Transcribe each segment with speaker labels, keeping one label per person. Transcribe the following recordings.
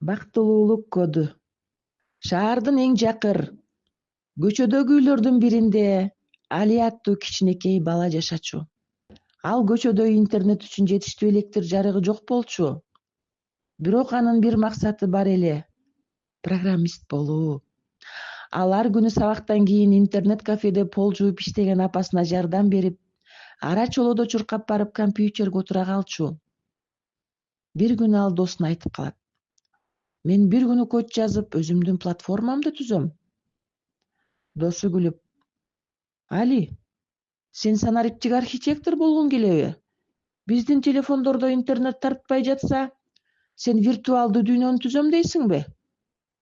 Speaker 1: Бактылуулук коду. Шаардын эң жакыр көчөдөгү үйлөрдүн биринде Али аттуу кичинекей бала жашачу. Ал көчөдө интернет үчүн жетиштүү электр жарыгы жок болчу. Бирок анын бир максаты бар эле — программист болуу. Ал ар күнү сабактан кийин интернет кафеде пол жууп иштеген апасына жардам берип, ара чолодо чуркап барып компьютерге отура калчу. Бир күнү ал досуна айтып калат: "Мен бир күнү код жазып, өзүмдүн платформамды түзөм." Досу күлүп: "Али, сен санариптик архитектор болгуң келеби? Биздин телефондордо интернет тартпай жатса, сен виртуалдуу дүйнөнү түзөм дейсиңби?"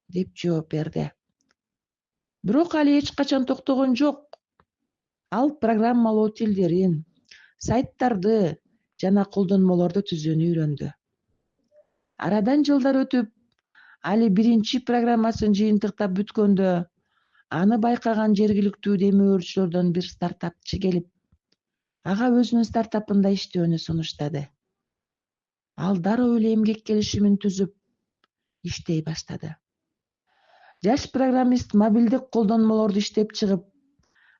Speaker 1: деп жооп берди. Бирок Али эч качан токтогон жок. Ал программалоо тилдерин, сайттарды жана колдонмолорду түзүүнү үйрөндү. Арадан жылдар өтүп, Али биринчи программасын жыйынтыктап бүткөндө, аны байкаган жергиликтүү демөөрчүлөрдөн бир стартапчы келип, ага өзүнүн стартапында иштөөнү сунуштады. Ал дароо эле эмгек келишимин түзүп, иштей баштады. Жаш программист мобилдик колдонмолорду иштеп чыгып,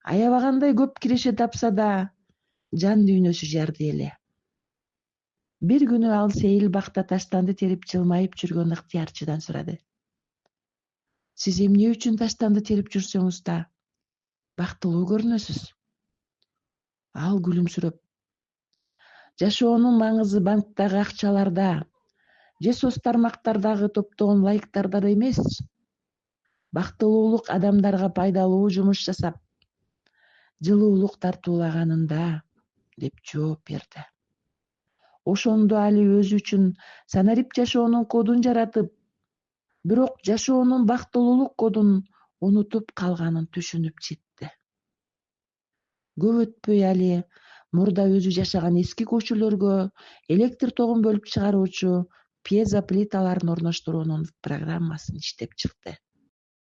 Speaker 1: аябагандай көп киреше тапса да, жан дүйнөсү жарды эле. Бир күнү ал сейил бакта таштанды терип жылмайып жүргөн ыктыярчыдан сурады: "Сиз эмне үчүн таштанды терип жүрсөңүз да бактылуу көрүнөсүз?" Ал күлүмсүрөп: "Жашоонун маңызы банктагы акчаларда же соц тармактардагы топтогон лайктарда эмес, бактылуулук адамдарга пайдалуу жумуш жасап, жылуулук тартуулаганында" деп жооп берди. Ошондо Али өзү үчүн санарип жашоонун кодун жаратып, бирок жашоонун бактылуулук кодун унутуп калганын түшүнүп жетти. Көп өтпөй Али мурда өзү жашаган эски көчөлөргө электр тогун бөлүп чыгаруучу пьезо плиталарын орноштуруунун программасын иштеп чыкты.